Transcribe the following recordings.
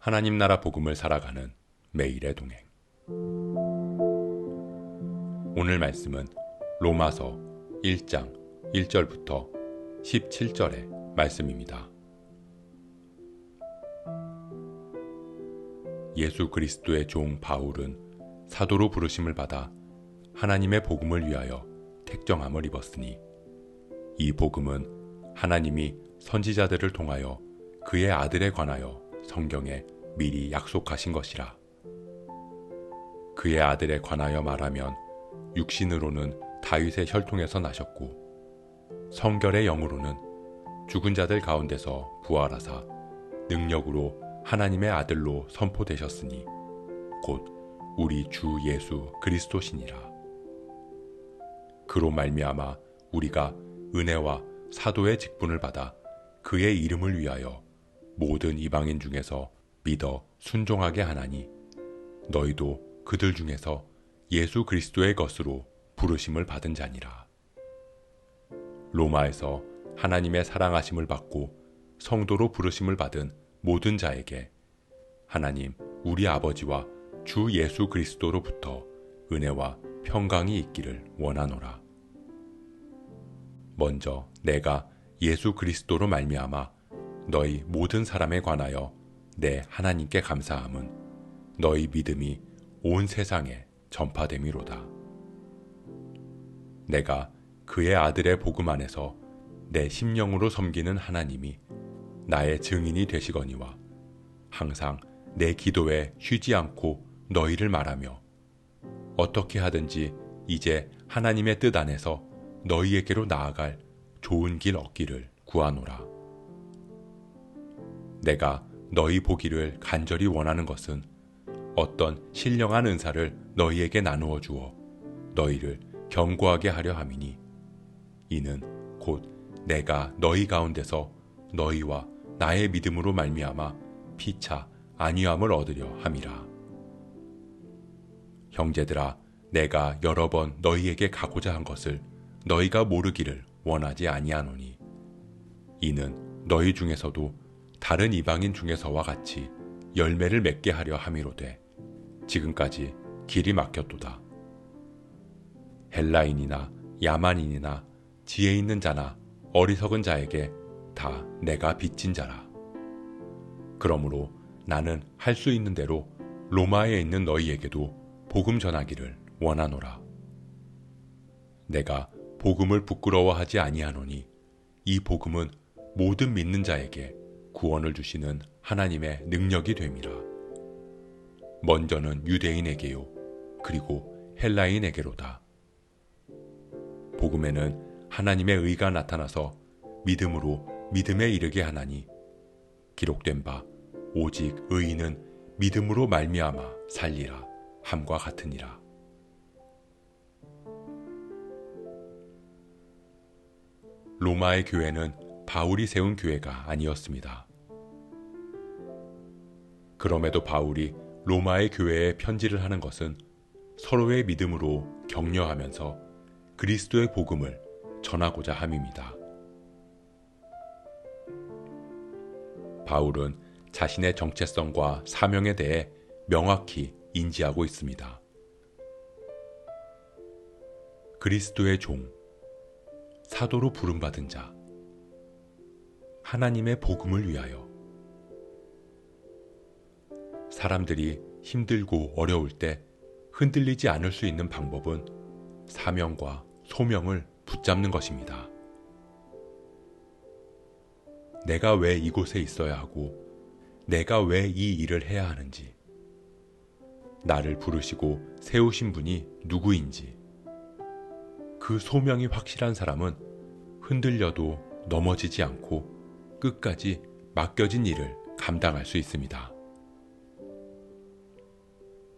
하나님 나라 복음을 살아가는 매일의 동행. 오늘 말씀은 로마서 1장 1절부터 17절의 말씀입니다. 예수 그리스도의 종 바울은 사도로 부르심을 받아 하나님의 복음을 위하여 택정함을 입었으니 이 복음은 하나님이 선지자들을 통하여 그의 아들에 관하여 성경에 미리 약속하신 것이라. 그의 아들에 관하여 말하면 육신으로는 다윗의 혈통에서 나셨고 성결의 영으로는 죽은 자들 가운데서 부활하사 능력으로 하나님의 아들로 선포되셨으니 곧 우리 주 예수 그리스도시니라. 그로 말미암아 우리가 은혜와 사도의 직분을 받아 그의 이름을 위하여 모든 이방인 중에서 믿어 순종하게 하나니 너희도 그들 중에서 예수 그리스도의 것으로 부르심을 받은 자니라. 로마에서 하나님의 사랑하심을 받고 성도로 부르심을 받은 모든 자에게 하나님 우리 아버지와 주 예수 그리스도로부터 은혜와 평강이 있기를 원하노라. 먼저 내가 예수 그리스도로 말미암아 너희 모든 사람에 관하여 내 하나님께 감사함은 너희 믿음이 온 세상에 전파됨이로다. 내가 그의 아들의 복음 안에서 내 심령으로 섬기는 하나님이 나의 증인이 되시거니와 항상 내 기도에 쉬지 않고 너희를 말하며 어떻게 하든지 이제 하나님의 뜻 안에서 너희에게로 나아갈 좋은 길 얻기를 구하노라. 내가 너희 보기를 간절히 원하는 것은 어떤 신령한 은사를 너희에게 나누어 주어 너희를 견고하게 하려 함이니 이는 곧 내가 너희 가운데서 너희와 나의 믿음으로 말미암아 피차 안위함을 얻으려 함이라. 형제들아, 내가 여러 번 너희에게 가고자 한 것을 너희가 모르기를 원하지 아니하노니 이는 너희 중에서도 다른 이방인 중에서와 같이 열매를 맺게 하려 함이로되 지금까지 길이 막혔도다. 헬라인이나 야만인이나 지혜 있는 자나 어리석은 자에게 다 내가 빚진 자라. 그러므로 나는 할 수 있는 대로 로마에 있는 너희에게도 복음 전하기를 원하노라. 내가 복음을 부끄러워하지 아니하노니 이 복음은 모든 믿는 자에게 구원을 주시는 하나님의 능력이 됨이라. 먼저는 유대인에게요 그리고 헬라인에게로다. 복음에는 하나님의 의가 나타나서 믿음으로 믿음에 이르게 하나니 기록된 바 오직 의인은 믿음으로 말미암아 살리라 함과 같으니라. 로마의 교회는 바울이 세운 교회가 아니었습니다. 그럼에도 바울이 로마의 교회에 편지를 하는 것은 서로의 믿음으로 격려하면서 그리스도의 복음을 전하고자 함입니다. 바울은 자신의 정체성과 사명에 대해 명확히 인지하고 있습니다. 그리스도의 종, 사도로 부름받은 자, 하나님의 복음을 위하여. 사람들이 힘들고 어려울 때 흔들리지 않을 수 있는 방법은 사명과 소명을 붙잡는 것입니다. 내가 왜 이곳에 있어야 하고 내가 왜 이 일을 해야 하는지, 나를 부르시고 세우신 분이 누구인지, 그 소명이 확실한 사람은 흔들려도 넘어지지 않고 끝까지 맡겨진 일을 감당할 수 있습니다.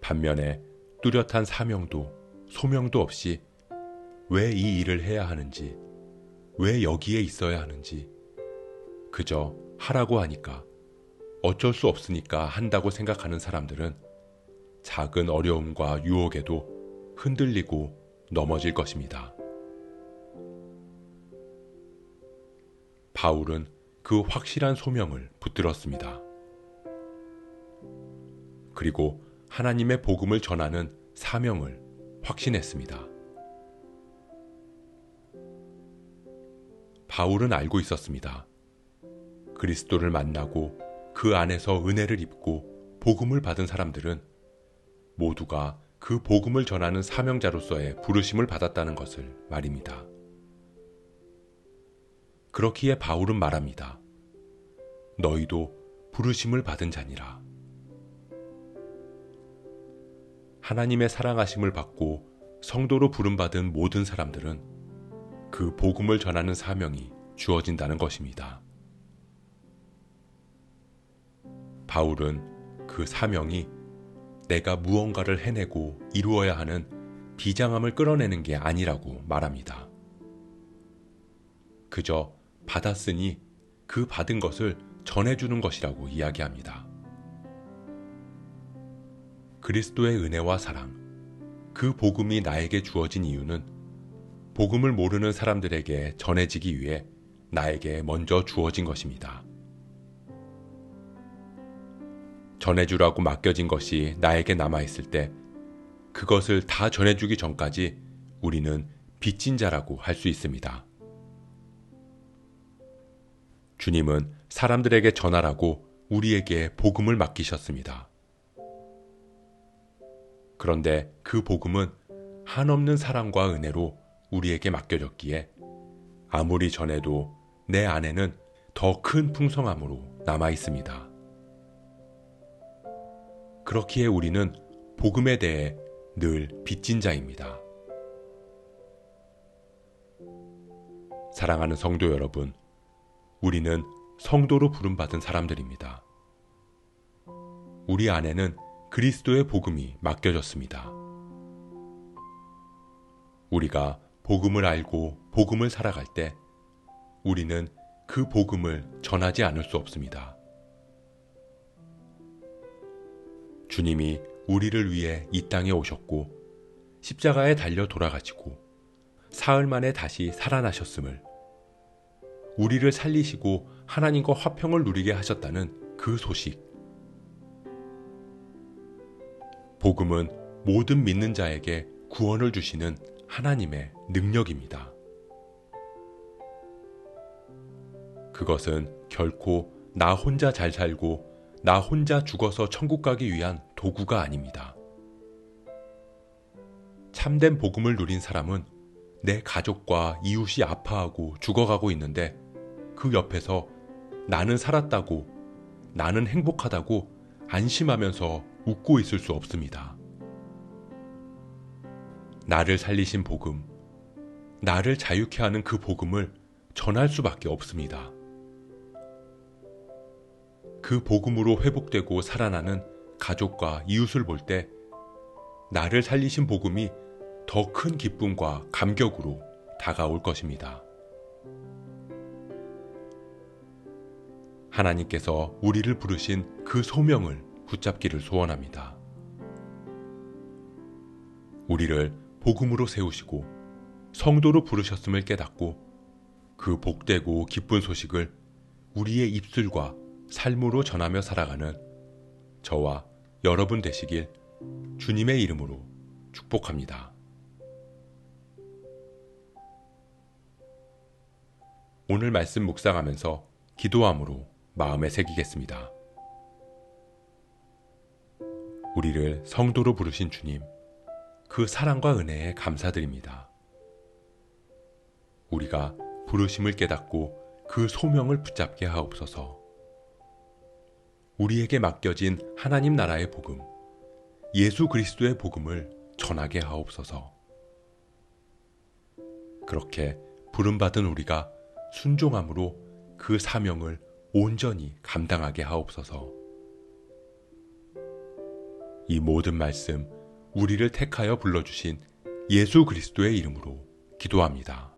반면에 뚜렷한 사명도 소명도 없이 왜 이 일을 해야 하는지, 왜 여기에 있어야 하는지, 그저 하라고 하니까, 어쩔 수 없으니까 한다고 생각하는 사람들은 작은 어려움과 유혹에도 흔들리고 넘어질 것입니다. 바울은 그 확실한 소명을 붙들었습니다. 그리고 하나님의 복음을 전하는 사명을 확신했습니다. 바울은 알고 있었습니다. 그리스도를 만나고 그 안에서 은혜를 입고 복음을 받은 사람들은 모두가 그 복음을 전하는 사명자로서의 부르심을 받았다는 것을 말입니다. 그렇기에 바울은 말합니다. 너희도 부르심을 받은 자니라. 하나님의 사랑하심을 받고 성도로 부름받은 모든 사람들은 그 복음을 전하는 사명이 주어진다는 것입니다. 바울은 그 사명이 내가 무언가를 해내고 이루어야 하는 비장함을 끌어내는 게 아니라고 말합니다. 그저 받았으니 그 받은 것을 전해주는 것이라고 이야기합니다. 그리스도의 은혜와 사랑, 그 복음이 나에게 주어진 이유는 복음을 모르는 사람들에게 전해지기 위해 나에게 먼저 주어진 것입니다. 전해주라고 맡겨진 것이 나에게 남아있을 때 그것을 다 전해주기 전까지 우리는 빚진 자라고 할 수 있습니다. 주님은 사람들에게 전하라고 우리에게 복음을 맡기셨습니다. 그런데 그 복음은 한없는 사랑과 은혜로 우리에게 맡겨졌기에 아무리 전해도 내 안에는 더 큰 풍성함으로 남아 있습니다. 그렇기에 우리는 복음에 대해 늘 빚진 자입니다. 사랑하는 성도 여러분, 우리는 성도로 부름받은 사람들입니다. 우리 안에는 그리스도의 복음이 맡겨졌습니다. 우리가 복음을 알고 복음을 살아갈 때 우리는 그 복음을 전하지 않을 수 없습니다. 주님이 우리를 위해 이 땅에 오셨고 십자가에 달려 돌아가시고 사흘 만에 다시 살아나셨음을, 우리를 살리시고 하나님과 화평을 누리게 하셨다는 그 소식, 복음은 모든 믿는 자에게 구원을 주시는 하나님의 능력입니다. 그것은 결코 나 혼자 잘 살고 나 혼자 죽어서 천국 가기 위한 도구가 아닙니다. 참된 복음을 누린 사람은 내 가족과 이웃이 아파하고 죽어가고 있는데 그 옆에서 나는 살았다고, 나는 행복하다고 안심하면서 웃고 있을 수 없습니다. 나를 살리신 복음, 나를 자유케 하는 그 복음을 전할 수밖에 없습니다. 그 복음으로 회복되고 살아나는 가족과 이웃을 볼 때 나를 살리신 복음이 더 큰 기쁨과 감격으로 다가올 것입니다. 하나님께서 우리를 부르신 그 소명을 붙잡기를 소원합니다. 우리를 복음으로 세우시고 성도로 부르셨음을 깨닫고 그 복되고 기쁜 소식을 우리의 입술과 삶으로 전하며 살아가는 저와 여러분 되시길 주님의 이름으로 축복합니다. 오늘 말씀 묵상하면서 기도함으로 마음에 새기겠습니다. 우리를 성도로 부르신 주님, 그 사랑과 은혜에 감사드립니다. 우리가 부르심을 깨닫고 그 소명을 붙잡게 하옵소서. 우리에게 맡겨진 하나님 나라의 복음, 예수 그리스도의 복음을 전하게 하옵소서. 그렇게 부름받은 우리가 순종함으로 그 사명을 온전히 감당하게 하옵소서. 이 모든 말씀 우리를 택하여 불러주신 예수 그리스도의 이름으로 기도합니다.